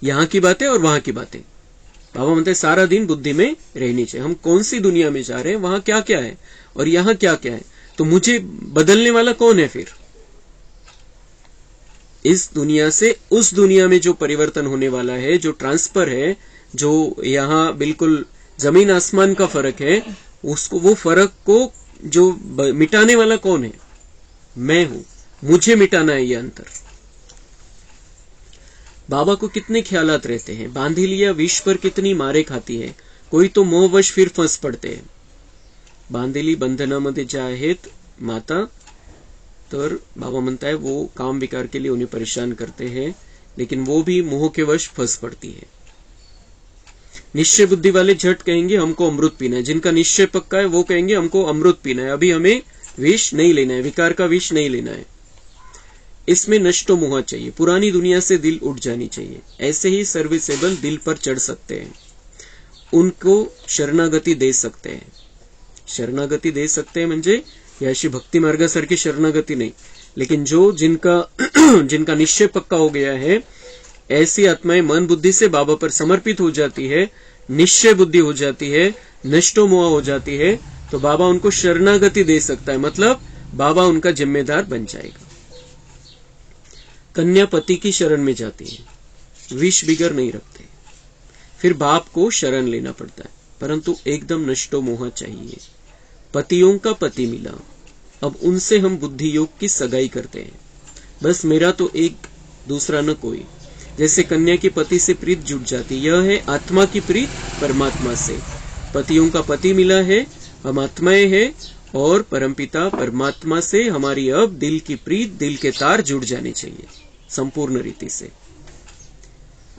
यहां की बातें और वहां की बातें, बाबा म्हणते सारा दिन बुद्धि में रहनी चाहिए. हम कौन सी दुनिया में जा रहे हैं, वहां क्या क्या है और यहां क्या क्या है, तो मुझे बदलने वाला कौन है फिर? इस दुनिया से उस दुनिया में जो परिवर्तन होने वाला है, जो ट्रांसफर है, जो यहां बिल्कुल जमीन आसमान का फर्क है, उसको, वो फर्क को जो मिटाने वाला कौन है? मैं हूं. मुझे मिटाना है ये अंतर. बाबा को कितने ख्यालात रहते हैं. बांधी लिया विष पर कितनी मारे खाती है. कोई तो मोहवश फिर फंस पड़ते हैं. बांधलेली बंधनामध्ये ज्या आहेत माता, तर बाबा म्हणता है वो काम विकार के लिए उन्हें परेशान करते हैं, लेकिन वो भी मोह के वश फंस पड़ती है. निश्चय बुद्धि वाले झट कहेंगे हमको अमृत पीना है. जिनका निश्चय पक्का है वो कहेंगे हमको अमृत पीना है, अभी हमें विष नहीं लेना है, विकार का विष नहीं लेना है। इसमें नष्टो मोह चाहिए, पुरानी दुनिया से दिल उठ जानी चाहिए। ऐसे ही सर्विसेबल दिल पर चढ़ सकते हैं, उनको शरणागती दे सकते हैं। शरणागती दे सकते हैं म्हणजे या अशी भक्ती मार्गासारखी शरणागती नहीं, लेकिन जो जिनका निश्चय पक्का हो गया है, ऐसी आत्माएं मन बुद्धि से बाबा पर समर्पित हो जाती है, निश्चय बुद्धि हो जाती है, नष्टो मोह हो जाती है, तो बाबा उनको शरणागति दे सकता है, मतलब बाबा उनका जिम्मेदार बन जाएगा। कन्या पति की शरण में जाती है, विष बिगर नहीं रखते, फिर बाप को शरण लेना पड़ता है, परंतु एकदम नष्टो मोह चाहिए। पतियों का पति मिला, अब उनसे हम बुद्धि योग की सगाई करते हैं, बस मेरा तो एक, दूसरा न कोई। जैसे कन्या की पति से प्रीत जुट जाती, यह है आत्मा की प्रीत परमात्मा से। पतियों का पति मिला है, हम आत्माएं हैं, और परमपिता परमात्मा से हमारी अब दिल की प्रीत, दिल के तार जुड़ जाने चाहिए संपूर्ण रीति से।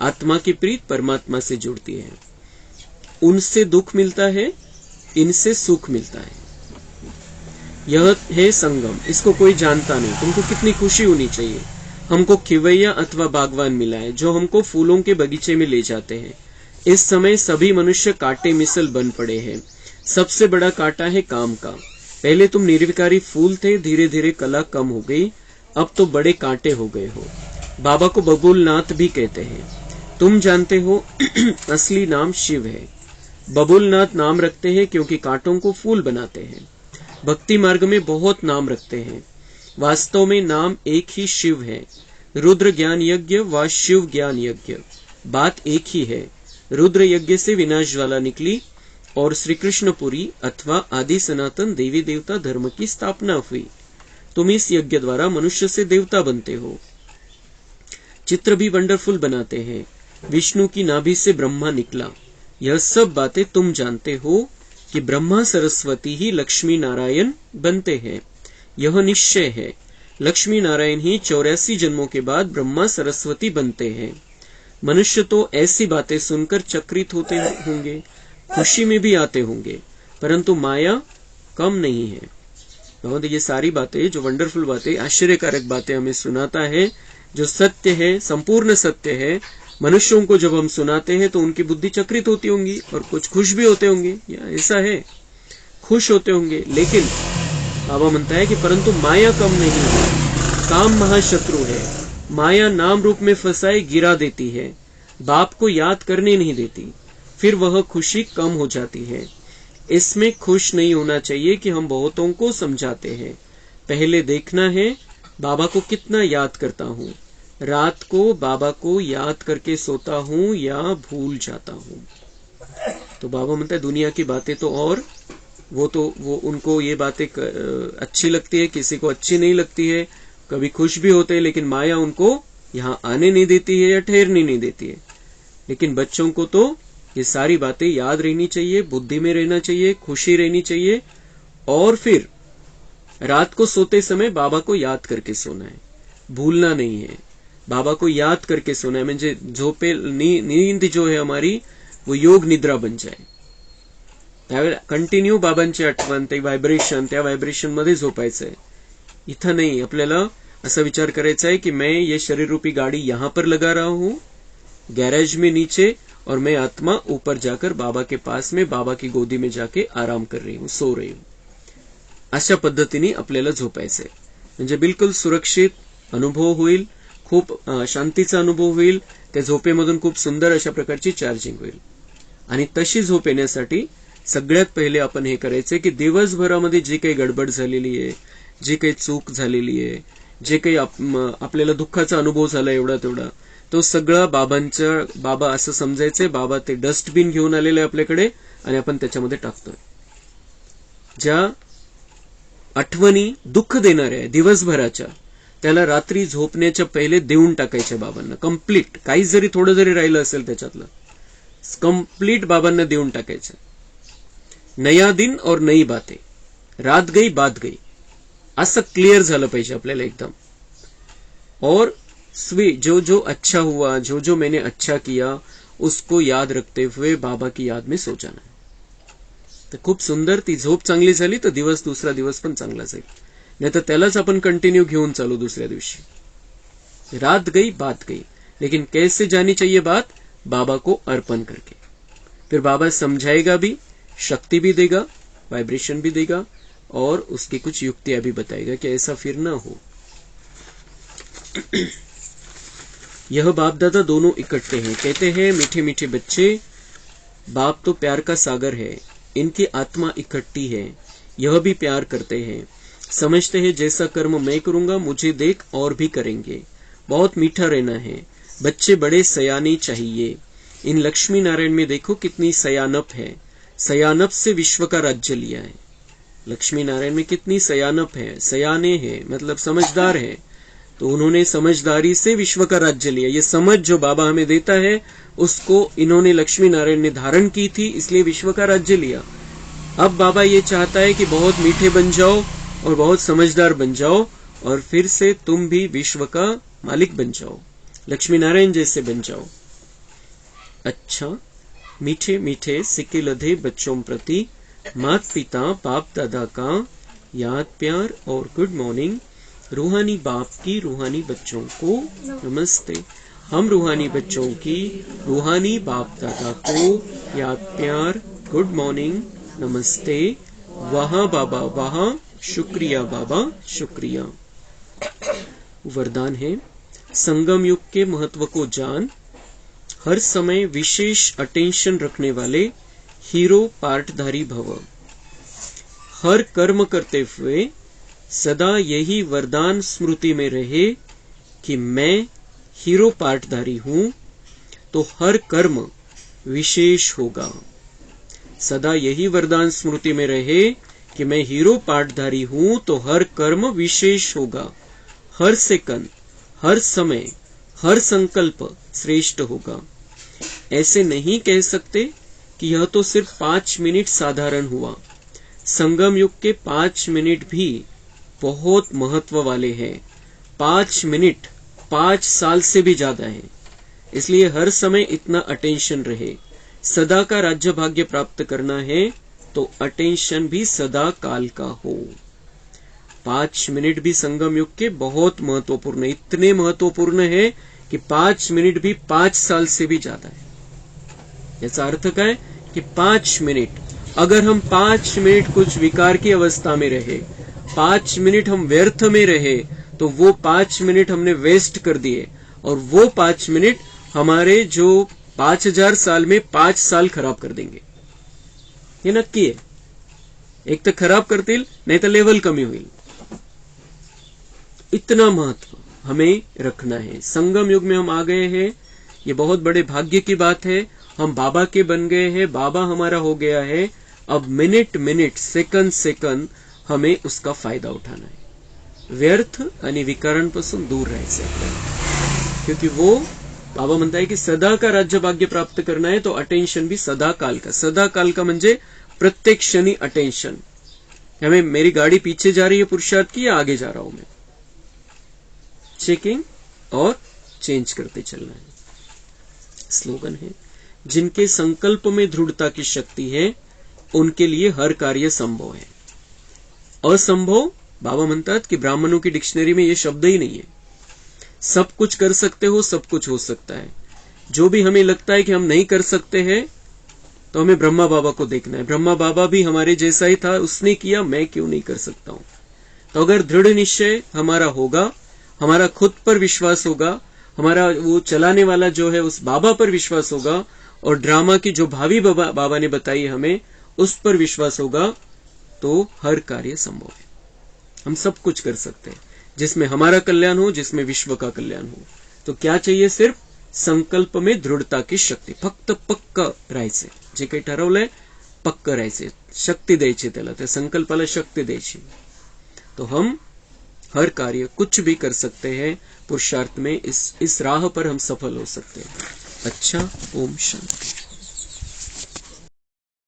आत्मा की प्रीत परमात्मा से जुड़ती है, उनसे दुख मिलता है, इनसे सुख मिलता है। यह है संगम, इसको कोई जानता नहीं। तुमको कितनी खुशी होनी चाहिए। हमको खिवैया अथवा बागवान मिला है, जो हमको फूलों के बगीचे में ले जाते हैं। इस समय सभी मनुष्य कांटे मिसल बन पड़े हैं। सबसे बड़ा कांटा है काम का। पहले तुम निर्विकारी फूल थे, धीरे धीरे कला कम हो गई, अब तो बड़े कांटे हो गए हो। बाबा को बबूलनाथ भी कहते हैं। तुम जानते हो असली नाम शिव है। बबूलनाथ नाम रखते हैं क्योंकि कांटों को फूल बनाते हैं। भक्ति मार्ग में बहुत नाम रखते हैं, वास्तव में नाम एक ही शिव है। रुद्र ज्ञान यज्ञ व शिव ज्ञान यज्ञ, बात एक ही है। रुद्र यज्ञ से विनाश ज्वाला निकली और श्री कृष्णपुरी अथवा आदि सनातन देवी देवता धर्म की स्थापना हुई। तुम इस यज्ञ द्वारा मनुष्य से देवता बनते हो। चित्र भी वंडरफुल बनाते हैं। विष्णु की नाभि से ब्रह्मा निकला। यह सब बातें तुम जानते हो कि ब्रह्मा सरस्वती ही लक्ष्मी नारायण बनते हैं। यह निश्चय है। लक्ष्मी नारायण ही 84 जन्मों के बाद ब्रह्मा सरस्वती बनते हैं। मनुष्य तो ऐसी बातें सुनकर चकित होते होंगे, खुशी में भी आते होंगे, परंतु माया कम नहीं है। बहुत ये सारी बातें, जो वंडरफुल बातें, आश्चर्यकारक बातें हमें सुनाता है, जो सत्य है, संपूर्ण सत्य है, मनुष्यों को जब हम सुनाते हैं तो उनकी बुद्धि चकित होती होंगी और कुछ खुश भी होते होंगे, या ऐसा है, खुश होते होंगे। लेकिन बाबा म्हणता है कि परंतु माया कम नहीं है। काम महाशत्रु है। माया नाम रूप में फंसाए गिरा देती है, बाप को याद करने नहीं देती, फिर वह खुशी कम हो जाती है। इसमें खुश नहीं होना चाहिए कि हम बहुतों को समझाते हैं। पहले देखना है बाबा को कितना याद करता हूँ। रात को बाबा को याद करके सोता हूँ या भूल जाता हूँ। तो बाबा म्हणता है दुनिया की बातें तो और वो उनको ये बातें अच्छी लगती है, किसी को अच्छी नहीं लगती है, कभी खुश भी होते हैं, लेकिन माया उनको यहाँ आने नहीं देती है या ठहरने नहीं देती है। लेकिन बच्चों को तो ये सारी बातें याद रहनी चाहिए, बुद्धि में रहना चाहिए, खुशी रहनी चाहिए, और फिर रात को सोते समय बाबा को याद करके सोना है, भूलना नहीं है। बाबा को याद करके सोना है, म्हणजे झोपे नींद जो है हमारी वो योग निद्रा बन जाए। त्यावेळेला कंटिन्यू बाबांची आठवण, ते व्हायब्रेशन, त्या व्हायब्रेशन मध्ये झोपायचंय। इथं नाही, आपल्याला असा विचार करायचा है कि मैं ये शरीर रूपी गाड़ी यहाँ पर लगा रहा हूँ, गैरेज में नीचे, और मैं आत्मा ऊपर जाकर बाबा के पास में, बाबा की गोदी में जाके आराम कर रही हूँ, सो रही हूँ। अशा पद्धतीने आपल्याला झोपायचंय, म्हणजे बिलकुल सुरक्षित अनुभव होईल, खूप शांतीचा अनुभव होईल, त्या झोपेमधून खूप सुंदर अशा प्रकारची चार्जिंग होईल। आणि तशी झोप येण्यासाठी सगळ्यात पहिले आपण हे करायचंय की दिवसभरामध्ये जी काही गडबड झालेली आहे, जी काही चूक झालेली आहे, जे काही आपल्याला दुःखाचा अनुभव झाला एवढा तेवढा, तो सगळा बाबा असं समजायचंय, बाबा ते डस्टबिन घेऊन आलेले आपल्याकडे आणि आपण त्याच्यामध्ये टाकतोय। ज्या आठवणी दुःख देणाऱ्या आहे दिवसभराच्या, त्याला रात्री झोपण्याच्या पहिले देऊन टाकायच्या बाबांना, कंप्लीट। काही जरी थोडं जरी राहिलं असेल त्याच्यातलं, कंप्लीट बाबांना देऊन टाकायचं। नया दिन और नई बातें, रात गई बात गई, असं क्लियर झालं पाहिजे आपल्याला एकदम। और जो जो अच्छा हुआ, जो जो मैंने अच्छा किया, उसको याद रखते हुए बाबा की याद में सो जाना है। तर खूप सुंदर. ती झोप चांगली झाली तर दिवस दुसरा दिवस पण चांगला जाईल. नहीं तो त्यालाच अपन कंटिन्यू घेऊन चालू दूसऱ्या दिवशी. रात गई बात गई. लेकिन कैसे जानी चाहिए बात? बाबा को अर्पण करके. फिर बाबा समझाएगा भी, शक्ति भी देगा, वाइब्रेशन भी देगा और उसकी कुछ युक्तियां भी बताएगा कि ऐसा फिर ना हो. यह बाप दादा दोनों इकट्ठे हैं. कहते हैं मीठे मीठे बच्चे, बाप तो प्यार का सागर है, इनकी आत्मा इकट्ठी है, यह भी प्यार करते हैं. समझते हैं जैसा कर्म मैं करूंगा मुझे देख और भी करेंगे. बहुत मीठा रहना है. बच्चे बड़े सयाने चाहिए. इन लक्ष्मी नारायण में देखो कितनी सयानप है. सयानप से विश्व का राज्य लिया है. लक्ष्मी नारायण में कितनी सयानप है, सयाने है मतलब समझदार है. तो उन्होंने समझदारी से विश्व का राज्य लिया. ये समझ जो बाबा हमें देता है उसको इन्होंने लक्ष्मी नारायण ने धारण की थी, इसलिए विश्व का राज्य लिया. अब बाबा ये चाहता है कि बहुत मीठे बन जाओ और बहुत समझदार बन जाओ और फिर से तुम भी विश्व का मालिक बन जाओ, लक्ष्मी नारायण जैसे बन जाओ. अच्छा, मीठे मीठे सिक्के लधे बच्चों प्रति माता पिता बाप दादा का याद प्यार और गुड मॉर्निंग. रूहानी बाप की रूहानी बच्चों को नमस्ते. हम रूहानी बच्चों की रूहानी बाप दादा को याद प्यार गुड मॉर्निंग नमस्ते. वहाँ बाबा वहाँ, शुक्रिया बाबा शुक्रिया. वरदान है, संगम युग के महत्व को जान. हर समय विशेष अटेंशन रखने वाले हीरो पार्टधारी भव. हर कर्म करते हुए सदा यही वरदान स्मृति में रहे कि मैं हीरो पार्टधारी हूं तो हर कर्म विशेष होगा. सदा यही वरदान स्मृति में रहे कि मैं हीरो पार्टधारी हूं तो हर कर्म विशेष होगा. हर सेकंड, हर समय, हर संकल्प श्रेष्ठ होगा. ऐसे नहीं कह सकते कि यह तो सिर्फ 5 मिनट साधारण हुआ. संगम युग के 5 मिनट भी बहुत महत्व वाले हैं. 5 मिनट 5 साल से भी ज्यादा है. इसलिए हर समय इतना अटेंशन रहे. सदा का राज्य भाग्य प्राप्त करना है तो अटेंशन भी सदा काल का हो. 5 मिनट भी संगम युग के बहुत महत्वपूर्ण है. इतने महत्वपूर्ण है कि 5 मिनट भी 5 साल से भी ज्यादा है. ऐसा अर्थ क्या है कि 5 मिनट, अगर हम 5 मिनट कुछ विकार की अवस्था में रहे, 5 मिनट हम व्यर्थ में रहे, तो वो 5 मिनट हमने वेस्ट कर दिए और वो 5 मिनट हमारे जो 5000 साल में 5 साल खराब कर देंगे. हे नक्की आहे. एक तर खराब करतील नाही तर लेवल कमी होईल. इतना महत्व हमें रखना है. संगम युग में हम आ गए हैं, ये बहुत बड़े भाग्य की बात है. हम बाबा के बन गए हैं, बाबा हमारा हो गया है. अब मिनट मिनट सेकंद सेकंद हमें उसका फायदा उठाना है. व्यर्थ आणि विकारांपासून दूर राहायचं आपल्याला. क्योंकि वो बाबा म्हणताय की सदा का राज्य भाग्य प्राप्त करना है तो अटेंशन भी सदा काल का. सदा काल का म्हणजे प्रत्येक क्षणी अटेंशन. हमें मेरी गाड़ी पीछे जा रही है पुरुषार्थ की या आगे जा रहा हूं मैं, चेकिंग और चेंज करते चलना है. स्लोगन है, जिनके संकल्प में दृढ़ता की शक्ति है उनके लिए हर कार्य संभव है. असंभव बाबा म्हणतात की ब्राह्मणों की डिक्शनरी में ये शब्द ही नहीं है. सब कुछ कर सकते हो, सब कुछ हो सकता है. जो भी हमें लगता है कि हम नहीं कर सकते हैं तो हमें ब्रह्मा बाबा को देखना है. ब्रह्मा बाबा भी हमारे जैसा ही था, उसने किया, मैं क्यों नहीं कर सकता हूं. तो अगर दृढ़ निश्चय हमारा होगा, हमारा खुद पर विश्वास होगा, हमारा वो चलाने वाला जो है उस बाबा पर विश्वास होगा और ड्रामा की जो भावी बाबा ने बताई हमें उस पर विश्वास होगा, तो हर कार्य संभव है. हम सब कुछ कर सकते हैं जिसमें हमारा कल्याण हो, जिसमें विश्व का कल्याण हो. तो क्या चाहिए? सिर्फ संकल्प में दृढ़ता की शक्ती. फक्त पक्क राहायचे. जे काही ठरवलंय पक्क राहायचे. शक्ती द्यायची त्याला, त्या संकल्पाला शक्ती द्यायची. तो हम हर कार्य कुछ भी कर सकते हैं. पुरुषार्थ में इस राह पर हम सफल हो सकते हैं. अच्छा, ओम शांति.